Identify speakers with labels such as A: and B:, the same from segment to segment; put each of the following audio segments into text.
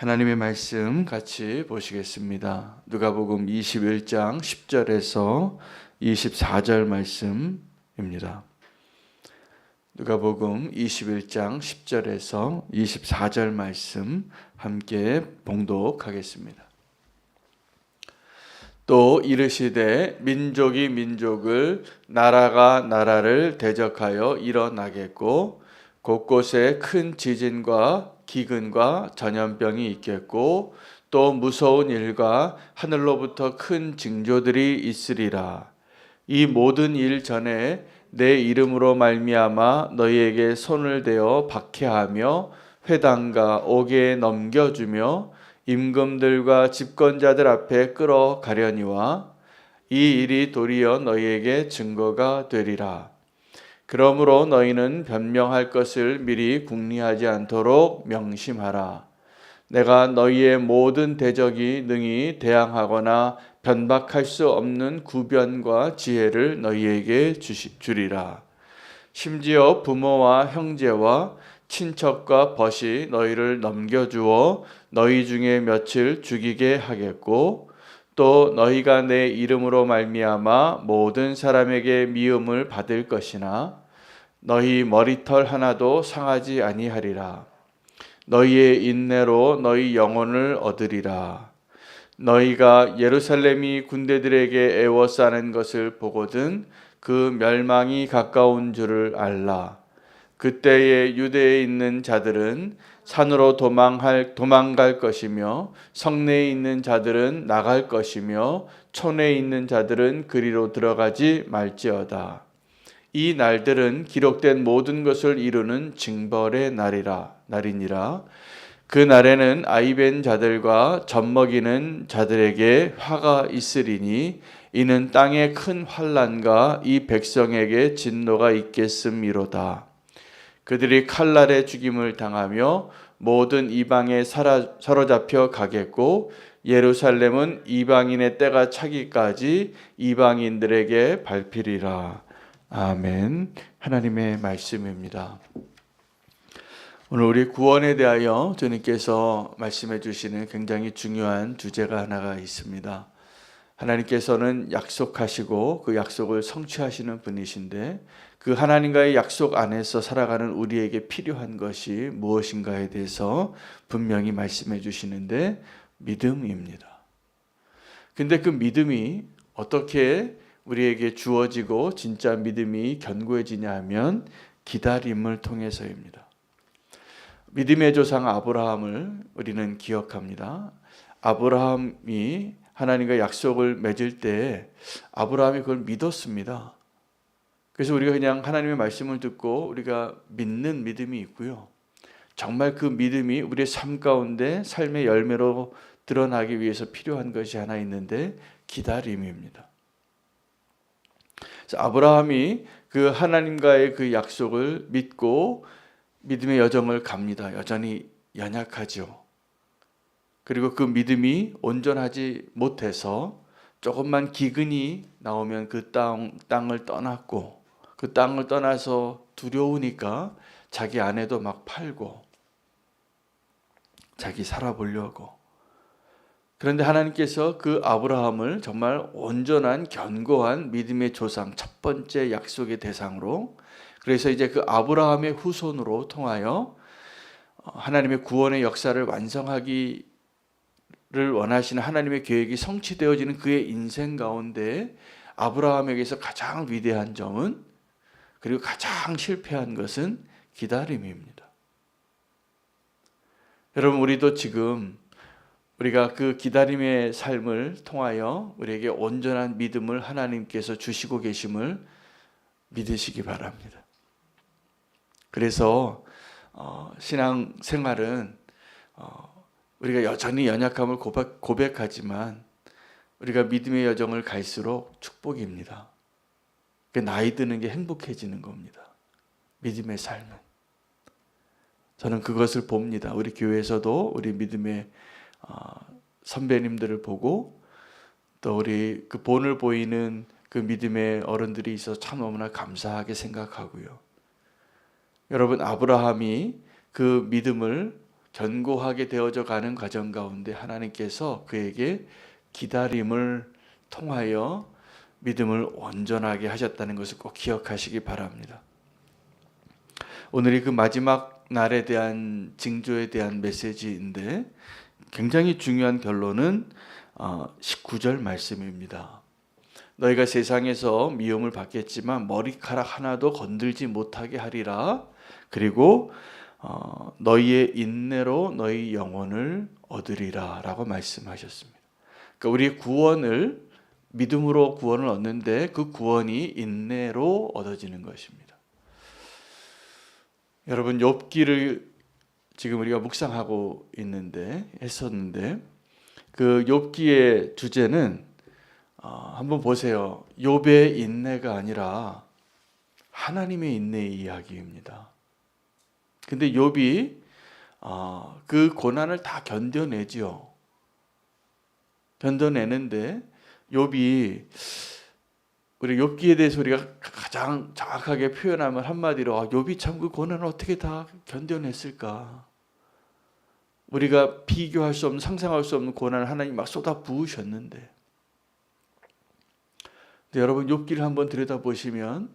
A: 하나님의 말씀 같이 보시겠습니다. 누가복음 21장 10절에서 24절 말씀입니다. 누가복음 21장 10절에서 24절 말씀 함께 봉독하겠습니다. 또 이르시되 민족이 민족을 나라가 나라를 대적하여 일어나겠고 곳곳에 큰 지진과 기근과 전염병이 있겠고 또 무서운 일과 하늘로부터 큰 징조들이 있으리라. 이 모든 일 전에 내 이름으로 말미암아 너희에게 손을 대어 박해하며 회당과 옥에 넘겨주며 임금들과 집권자들 앞에 끌어가려니와 이 일이 도리어 너희에게 증거가 되리라. 그러므로 너희는 변명할 것을 미리 궁리하지 않도록 명심하라. 내가 너희의 모든 대적이 능히 대항하거나 변박할 수 없는 구변과 지혜를 너희에게 주리라. 심지어 부모와 형제와 친척과 벗이 너희를 넘겨주어 너희 중에 며칠 죽이게 하겠고 또 너희가 내 이름으로 말미암아 모든 사람에게 미움을 받을 것이나 너희 머리털 하나도 상하지 아니하리라. 너희의 인내로 너희 영혼을 얻으리라. 너희가 예루살렘이 군대들에게 애워싸는 것을 보거든 그 멸망이 가까운 줄을 알라. 그때에 유대에 있는 자들은 산으로 도망갈 것이며 성내에 있는 자들은 나갈 것이며 촌에 있는 자들은 그리로 들어가지 말지어다. 이 날들은 기록된 모든 것을 이루는 징벌의 날이니라. 그 날에는 아이벤 자들과 젖먹이는 자들에게 화가 있으리니 이는 땅에 큰 환난과 이 백성에게 진노가 있겠음이로다. 그들이 칼날에 죽임을 당하며 모든 이방에 사로잡혀 가겠고 예루살렘은 이방인의 때가 차기까지 이방인들에게 밟히리라. 아멘. 하나님의 말씀입니다. 오늘 우리 구원에 대하여 주님께서 말씀해 주시는 굉장히 중요한 주제가 하나가 있습니다. 하나님께서는 약속하시고 그 약속을 성취하시는 분이신데 그 하나님과의 약속 안에서 살아가는 우리에게 필요한 것이 무엇인가에 대해서 분명히 말씀해 주시는데 믿음입니다. 근데 그 믿음이 어떻게 우리에게 주어지고 진짜 믿음이 견고해지냐 하면 기다림을 통해서입니다. 믿음의 조상 아브라함을 우리는 기억합니다. 아브라함이 하나님과 약속을 맺을 때 아브라함이 그걸 믿었습니다. 그래서 우리가 그냥 하나님의 말씀을 듣고 우리가 믿는 믿음이 있고요. 정말 그 믿음이 우리의 삶 가운데 삶의 열매로 드러나기 위해서 필요한 것이 하나 있는데 기다림입니다. 그래서 아브라함이 그 하나님과의 그 약속을 믿고 믿음의 여정을 갑니다. 여전히 연약하죠. 그리고 그 믿음이 온전하지 못해서 조금만 기근이 나오면 그 땅을 떠났고 그 땅을 떠나서 두려우니까 자기 아내도 막 팔고 자기 살아보려고. 그런데 하나님께서 그 아브라함을 정말 온전한 견고한 믿음의 조상 첫 번째 약속의 대상으로 그래서 이제 그 아브라함의 후손으로 통하여 하나님의 구원의 역사를 완성하기를 원하시는 하나님의 계획이 성취되어지는 그의 인생 가운데 아브라함에게서 가장 위대한 점은 그리고 가장 실패한 것은 기다림입니다. 여러분 우리도 지금 우리가 그 기다림의 삶을 통하여 우리에게 온전한 믿음을 하나님께서 주시고 계심을 믿으시기 바랍니다. 그래서 신앙 생활은 우리가 여전히 연약함을 고백하지만 우리가 믿음의 여정을 갈수록 축복입니다. 나이 드는 게 행복해지는 겁니다. 믿음의 삶은. 저는 그것을 봅니다. 우리 교회에서도 우리 믿음의 선배님들을 보고 또 우리 그 본을 보이는 그 믿음의 어른들이 있어서 참 너무나 감사하게 생각하고요. 여러분 아브라함이 그 믿음을 견고하게 되어져 가는 과정 가운데 하나님께서 그에게 기다림을 통하여 믿음을 온전하게 하셨다는 것을 꼭 기억하시기 바랍니다. 오늘이 그 마지막 날에 대한 징조에 대한 메시지인데 굉장히 중요한 결론은 19절 말씀입니다. 너희가 세상에서 미움을 받겠지만 머리카락 하나도 건들지 못하게 하리라. 그리고 너희의 인내로 너희 영혼을 얻으리라 라고 말씀하셨습니다. 그러니까 우리 구원을 믿음으로 구원을 얻는데 그 구원이 인내로 얻어지는 것입니다. 여러분 욥기를 지금 우리가 묵상하고 했었는데 그 욥기의 주제는 한번 보세요. 욥의 인내가 아니라 하나님의 인내의 이야기입니다. 근데 욥이 그 고난을 다 견뎌내죠. 견뎌내는데 욥이 우리 욥기에 대해서 우리가 가장 정확하게 표현하면 한마디로 욥이 참 그 고난을 어떻게 다 견뎌냈을까? 우리가 비교할 수 없는 상상할 수 없는 고난을 하나님 막 쏟아 부으셨는데 근데 여러분 욥기를 한번 들여다보시면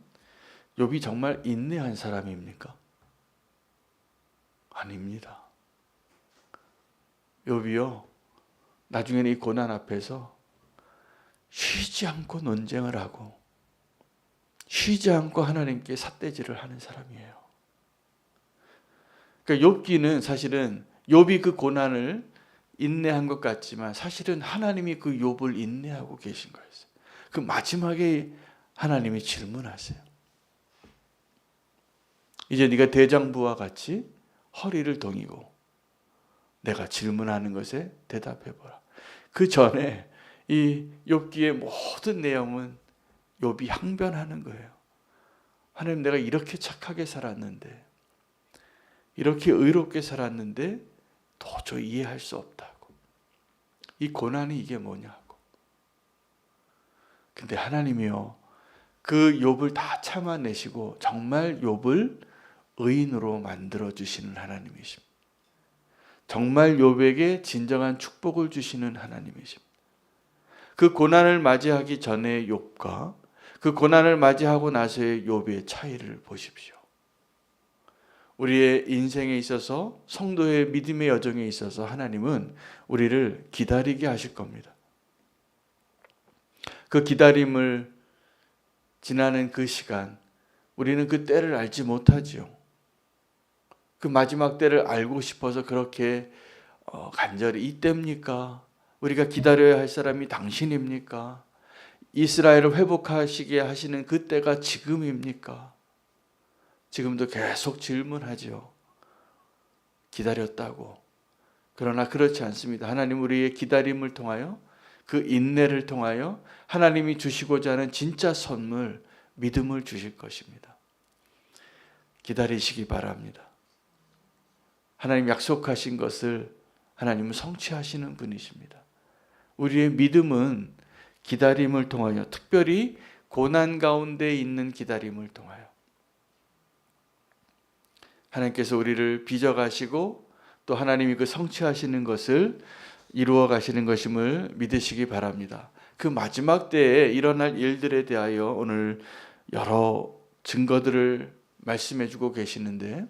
A: 욥이 정말 인내한 사람입니까? 아닙니다. 욥이요 나중에는 이 고난 앞에서 쉬지 않고 논쟁을 하고 쉬지 않고 하나님께 삿대질을 하는 사람이에요. 그러니까 욥기는 사실은 욥이 그 고난을 인내한 것 같지만 사실은 하나님이 그 욥을 인내하고 계신 거였어요. 그 마지막에 하나님이 질문하세요. 이제 네가 대장부와 같이 허리를 동이고 내가 질문하는 것에 대답해보라. 그 전에 이 욥기의 모든 내용은 욥이 항변하는 거예요. 하나님 내가 이렇게 착하게 살았는데 이렇게 의롭게 살았는데 도저히 이해할 수 없다고. 이 고난이 이게 뭐냐고. 근데 하나님이요 그 욥을 다 참아내시고 정말 욥을 의인으로 만들어주시는 하나님이십니다. 정말 욥에게 진정한 축복을 주시는 하나님이십니다. 그 고난을 맞이하기 전의 욥과 그 고난을 맞이하고 나서의 욥의 차이를 보십시오. 우리의 인생에 있어서 성도의 믿음의 여정에 있어서 하나님은 우리를 기다리게 하실 겁니다. 그 기다림을 지나는 그 시간 우리는 그 때를 알지 못하지요. 그 마지막 때를 알고 싶어서 그렇게 간절히 이때입니까? 우리가 기다려야 할 사람이 당신입니까? 이스라엘을 회복하시게 하시는 그 때가 지금입니까? 지금도 계속 질문하죠. 기다렸다고. 그러나 그렇지 않습니다. 하나님 우리의 기다림을 통하여 그 인내를 통하여 하나님이 주시고자 하는 진짜 선물, 믿음을 주실 것입니다. 기다리시기 바랍니다. 하나님 약속하신 것을 하나님은 성취하시는 분이십니다. 우리의 믿음은 기다림을 통하여 특별히 고난 가운데 있는 기다림을 통하여 하나님께서 우리를 빚어가시고 또 하나님이 그 성취하시는 것을 이루어 가시는 것임을 믿으시기 바랍니다. 그 마지막 때에 일어날 일들에 대하여 오늘 여러 증거들을 말씀해 주고 계시는데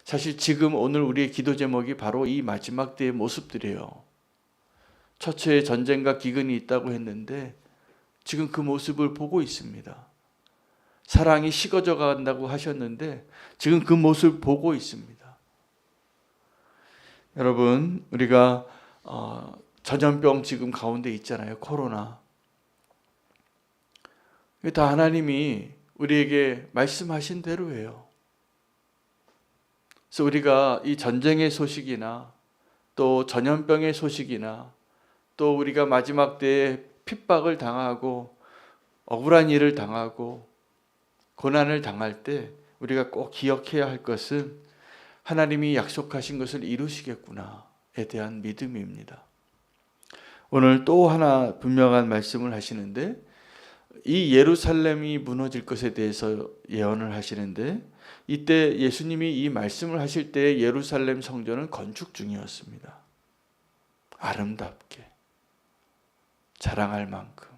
A: 사실 지금 오늘 우리의 기도 제목이 바로 이 마지막 때의 모습들이에요. 처처에 전쟁과 기근이 있다고 했는데 지금 그 모습을 보고 있습니다. 사랑이 식어져 간다고 하셨는데 지금 그 모습을 보고 있습니다. 여러분 우리가 전염병 지금 가운데 있잖아요. 코로나. 다 하나님이 우리에게 말씀하신 대로예요. 그래서 우리가 이 전쟁의 소식이나 또 전염병의 소식이나 또 우리가 마지막 때에 핍박을 당하고 억울한 일을 당하고 고난을 당할 때 우리가 꼭 기억해야 할 것은 하나님이 약속하신 것을 이루시겠구나에 대한 믿음입니다. 오늘 또 하나 분명한 말씀을 하시는데 이 예루살렘이 무너질 것에 대해서 예언을 하시는데 이때 예수님이 이 말씀을 하실 때 예루살렘 성전은 건축 중이었습니다. 아름답게 자랑할 만큼.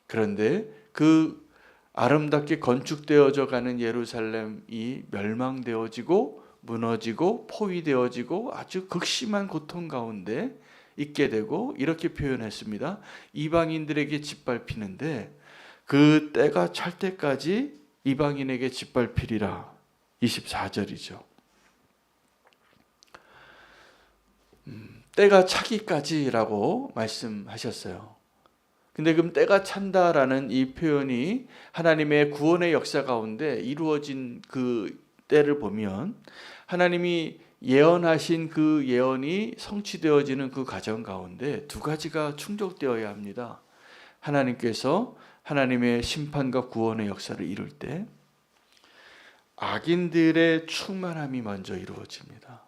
A: 그런데 그 아름답게 건축되어져 가는 예루살렘이 멸망되어지고 무너지고 포위되어지고 아주 극심한 고통 가운데 있게 되고, 이렇게 표현했습니다. 이방인들에게 짓밟히는데 그 때가 찰 때까지 이방인에게 짓밟히리라. 24절이죠. 때가 차기까지라고 말씀하셨어요. 근데 그럼 때가 찬다라는 이 표현이 하나님의 구원의 역사 가운데 이루어진 그 때를 보면, 하나님이 예언하신 그 예언이 성취되어지는 그 과정 가운데 두 가지가 충족되어야 합니다. 하나님께서 하나님의 심판과 구원의 역사를 이룰 때 악인들의 충만함이 먼저 이루어집니다.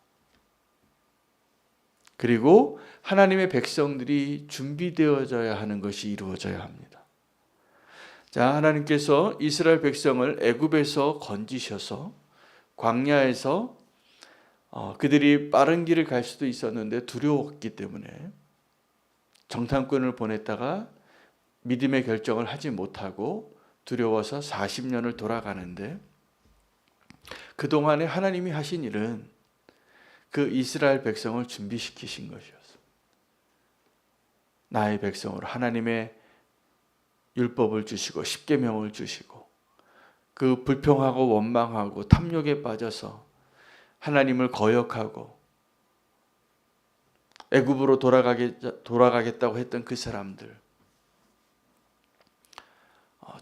A: 그리고 하나님의 백성들이 준비되어져야 하는 것이 이루어져야 합니다. 자, 하나님께서 이스라엘 백성을 애굽에서 건지셔서 광야에서 그들이 빠른 길을 갈 수도 있었는데 두려웠기 때문에 정탐꾼을 보냈다가 믿음의 결정을 하지 못하고 두려워서 40년을 돌아가는데, 그동안에 하나님이 하신 일은 그 이스라엘 백성을 준비시키신 것이었습니다. 나의 백성으로 하나님의 율법을 주시고 십계명을 주시고, 그 불평하고 원망하고 탐욕에 빠져서 하나님을 거역하고 애굽으로 돌아가겠다고 했던 그 사람들,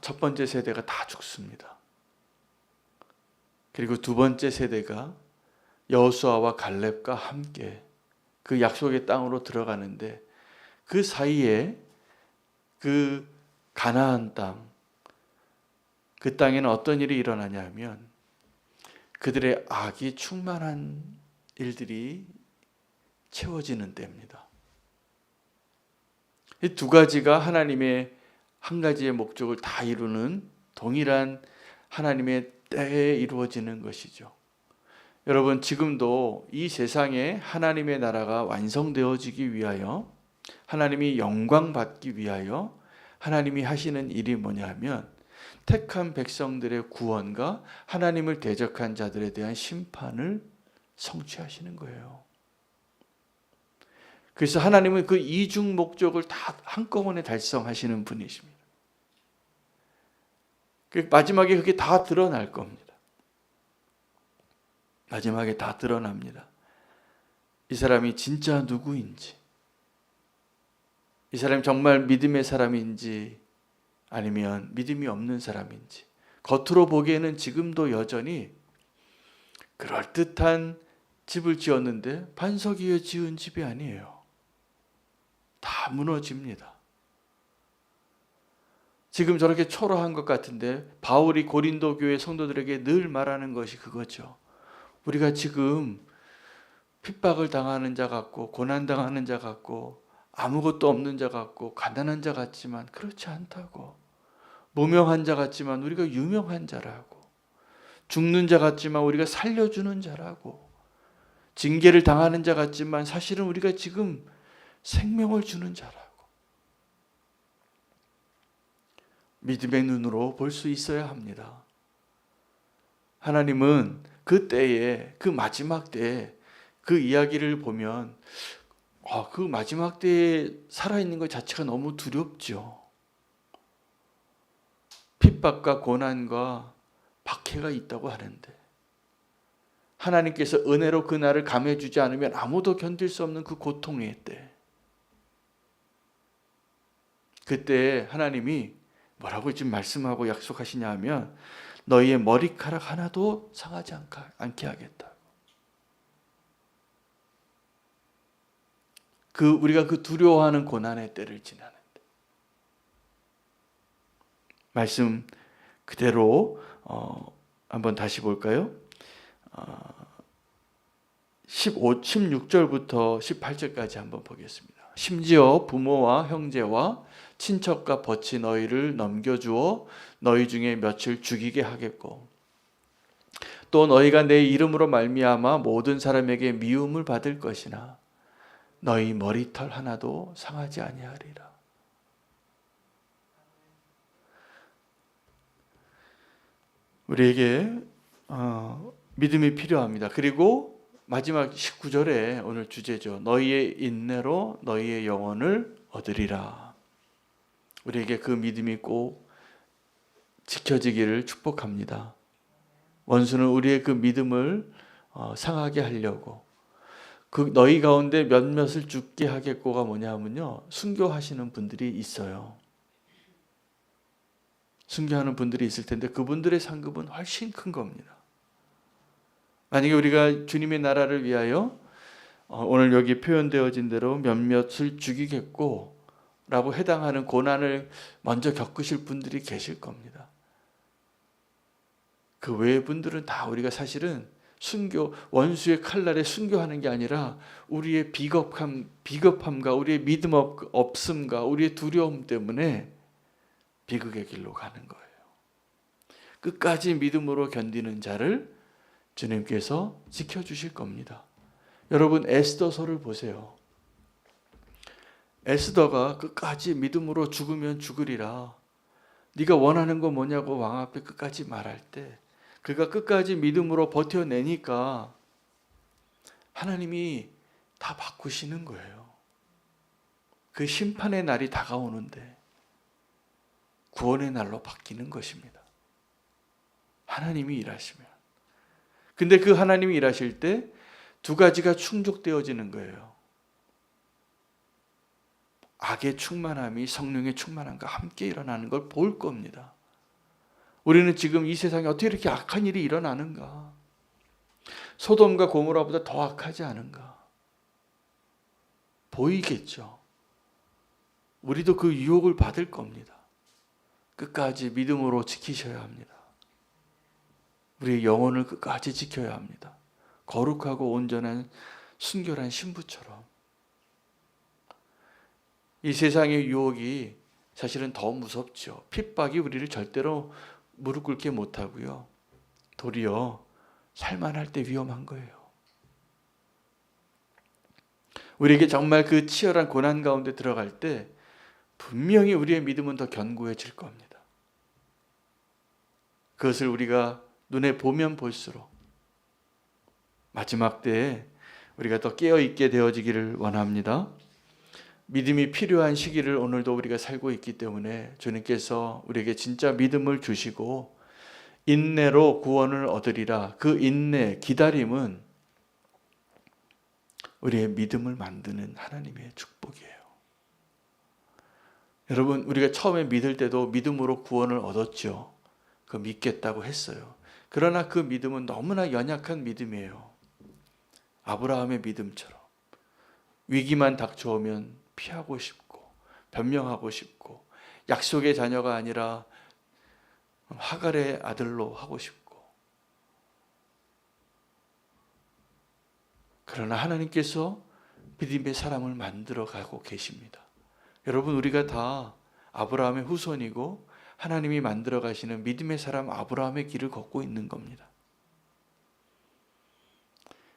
A: 첫 번째 세대가 다 죽습니다. 그리고 두 번째 세대가 여호수아와 갈렙과 함께 그 약속의 땅으로 들어가는데, 그 사이에 그 가나안 땅, 그 땅에는 어떤 일이 일어나냐면 그들의 악이 충만한 일들이 채워지는 때입니다. 이 두 가지가 하나님의 한 가지의 목적을 다 이루는 동일한 하나님의 때에 이루어지는 것이죠. 여러분, 지금도 이 세상에 하나님의 나라가 완성되어지기 위하여, 하나님이 영광 받기 위하여 하나님이 하시는 일이 뭐냐면 택한 백성들의 구원과 하나님을 대적한 자들에 대한 심판을 성취하시는 거예요. 그래서 하나님은 그 이중 목적을 다 한꺼번에 달성하시는 분이십니다. 마지막에 그게 다 드러날 겁니다. 마지막에 다 드러납니다. 이 사람이 진짜 누구인지, 이 사람이 정말 믿음의 사람인지 아니면 믿음이 없는 사람인지. 겉으로 보기에는 지금도 여전히 그럴듯한 집을 지었는데 반석 위에 지은 집이 아니에요. 다 무너집니다. 지금 저렇게 초라한 것 같은데 바울이 고린도 교회 성도들에게 늘 말하는 것이 그거죠. 우리가 지금 핍박을 당하는 자 같고 고난당하는 자 같고 아무것도 없는 자 같고 가난한 자 같지만 그렇지 않다고. 무명한 자 같지만 우리가 유명한 자라고. 죽는 자 같지만 우리가 살려주는 자라고. 징계를 당하는 자 같지만 사실은 우리가 지금 생명을 주는 자라고. 믿음의 눈으로 볼 수 있어야 합니다. 하나님은 그 때에, 그 마지막 때에 그 이야기를 보면 그 마지막 때에 살아있는 것 자체가 너무 두렵죠. 핍박과 고난과 박해가 있다고 하는데 하나님께서 은혜로 그 날을 감해주지 않으면 아무도 견딜 수 없는 그 고통의 때, 그때 하나님이 뭐라고 지금 말씀하고 약속하시냐 하면 너희의 머리카락 하나도 상하지 않게 하겠다. 우리가 그 두려워하는 고난의 때를 지나는데 말씀 그대로 한번 다시 볼까요? 16절부터 18절까지 한번 보겠습니다. 심지어 부모와 형제와 친척과 벗이 너희를 넘겨주어 너희 중에 몇을 죽이게 하겠고 또 너희가 내 이름으로 말미암아 모든 사람에게 미움을 받을 것이나 너희 머리털 하나도 상하지 아니하리라. 우리에게 믿음이 필요합니다. 그리고 마지막 19절에 오늘 주제죠. 너희의 인내로 너희의 영혼을 얻으리라. 우리에게 그 믿음이 꼭 지켜지기를 축복합니다. 원수는 우리의 그 믿음을 상하게 하려고 그 너희 가운데 몇몇을 죽게 하겠고가 뭐냐면요, 순교하시는 분들이 있어요. 순교하는 분들이 있을 텐데 그분들의 상급은 훨씬 큰 겁니다. 만약에 우리가 주님의 나라를 위하여 오늘 여기 표현되어진 대로 몇몇을 죽이겠고 라고 해당하는 고난을 먼저 겪으실 분들이 계실 겁니다. 그 외의 분들은 다 우리가 사실은 순교, 원수의 칼날에 순교하는 게 아니라 우리의 비겁함과 우리의 믿음 없음과 우리의 두려움 때문에 비극의 길로 가는 거예요. 끝까지 믿음으로 견디는 자를 주님께서 지켜주실 겁니다. 여러분 에스더서를 보세요. 에스더가 끝까지 믿음으로 죽으면 죽으리라. 네가 원하는 거 뭐냐고 왕 앞에 끝까지 말할 때 그가 끝까지 믿음으로 버텨내니까 하나님이 다 바꾸시는 거예요. 그 심판의 날이 다가오는데 구원의 날로 바뀌는 것입니다. 하나님이 일하시면. 근데 그 하나님이 일하실 때 두 가지가 충족되어지는 거예요. 악의 충만함이 성령의 충만함과 함께 일어나는 걸 볼 겁니다. 우리는 지금 이 세상에 어떻게 이렇게 악한 일이 일어나는가? 소돔과 고모라보다 더 악하지 않은가? 보이겠죠. 우리도 그 유혹을 받을 겁니다. 끝까지 믿음으로 지키셔야 합니다. 우리의 영혼을 끝까지 지켜야 합니다. 거룩하고 온전한 순결한 신부처럼. 이 세상의 유혹이 사실은 더 무섭죠. 핍박이 우리를 절대로 무릎 꿇게 못하고요. 도리어 살만할 때 위험한 거예요. 우리에게 정말 그 치열한 고난 가운데 들어갈 때 분명히 우리의 믿음은 더 견고해질 겁니다. 그것을 우리가 눈에 보면 볼수록 마지막 때에 우리가 더 깨어있게 되어지기를 원합니다. 믿음이 필요한 시기를 오늘도 우리가 살고 있기 때문에 주님께서 우리에게 진짜 믿음을 주시고 인내로 구원을 얻으리라. 그 인내, 기다림은 우리의 믿음을 만드는 하나님의 축복이에요. 여러분, 우리가 처음에 믿을 때도 믿음으로 구원을 얻었죠. 그 믿겠다고 했어요. 그러나 그 믿음은 너무나 연약한 믿음이에요. 아브라함의 믿음처럼 위기만 닥쳐오면 피하고 싶고 변명하고 싶고 약속의 자녀가 아니라 하갈의 아들로 하고 싶고, 그러나 하나님께서 믿음의 사람을 만들어 가고 계십니다. 여러분, 우리가 다 아브라함의 후손이고 하나님이 만들어 가시는 믿음의 사람 아브라함의 길을 걷고 있는 겁니다.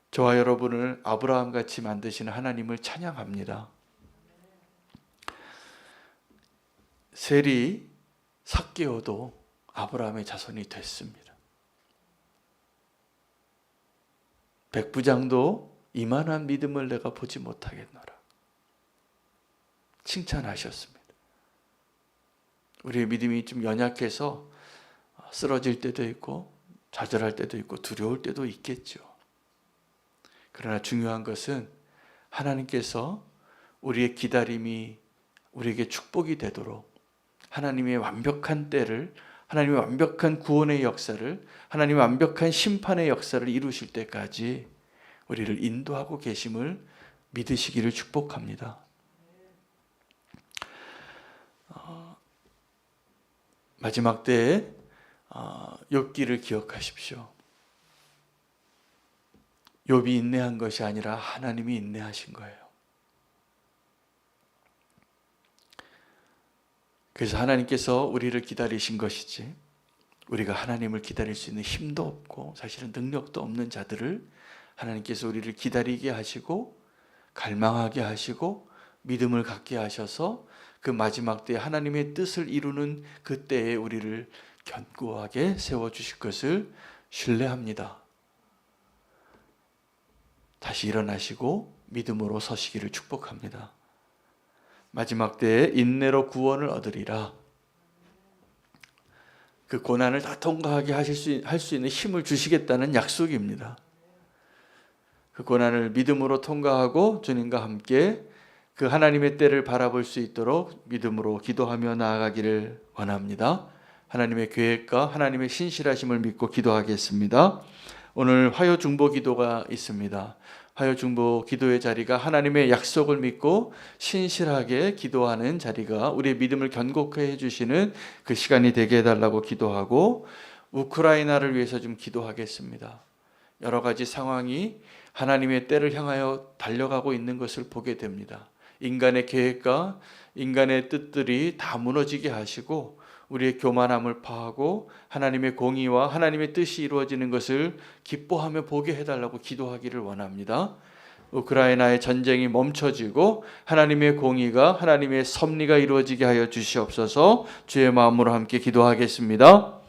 A: 저와 여러분을 아브라함같이 만드시는 하나님을 찬양합니다. 셀이 삭개오도 아브라함의 자손이 됐습니다. 백부장도 이만한 믿음을 내가 보지 못하겠노라 칭찬하셨습니다. 우리의 믿음이 좀 연약해서 쓰러질 때도 있고 좌절할 때도 있고 두려울 때도 있겠죠. 그러나 중요한 것은 하나님께서 우리의 기다림이 우리에게 축복이 되도록 하나님의 완벽한 때를, 하나님의 완벽한 구원의 역사를, 하나님의 완벽한 심판의 역사를 이루실 때까지 우리를 인도하고 계심을 믿으시기를 축복합니다. 마지막 때에 욥기를 기억하십시오. 욥이 인내한 것이 아니라 하나님이 인내하신 거예요. 그래서 하나님께서 우리를 기다리신 것이지, 우리가 하나님을 기다릴 수 있는 힘도 없고 사실은 능력도 없는 자들을 하나님께서 우리를 기다리게 하시고 갈망하게 하시고 믿음을 갖게 하셔서 그 마지막 때에 하나님의 뜻을 이루는 그 때에 우리를 견고하게 세워주실 것을 신뢰합니다. 다시 일어나시고 믿음으로 서시기를 축복합니다. 마지막 때에 인내로 구원을 얻으리라. 그 고난을 다 통과하게 할 수 있는 힘을 주시겠다는 약속입니다. 그 고난을 믿음으로 통과하고 주님과 함께 그 하나님의 때를 바라볼 수 있도록 믿음으로 기도하며 나아가기를 원합니다. 하나님의 계획과 하나님의 신실하심을 믿고 기도하겠습니다. 오늘 화요 중보 기도가 있습니다. 화요 중보 기도의 자리가 하나님의 약속을 믿고 신실하게 기도하는 자리가 우리의 믿음을 견고케 해주시는 그 시간이 되게 해달라고 기도하고, 우크라이나를 위해서 좀 기도하겠습니다. 여러 가지 상황이 하나님의 때를 향하여 달려가고 있는 것을 보게 됩니다. 인간의 계획과 인간의 뜻들이 다 무너지게 하시고 우리의 교만함을 파하고 하나님의 공의와 하나님의 뜻이 이루어지는 것을 기뻐하며 보게 해달라고 기도하기를 원합니다. 우크라이나의 전쟁이 멈춰지고 하나님의 공의가, 하나님의 섭리가 이루어지게 하여 주시옵소서. 주의 마음으로 함께 기도하겠습니다.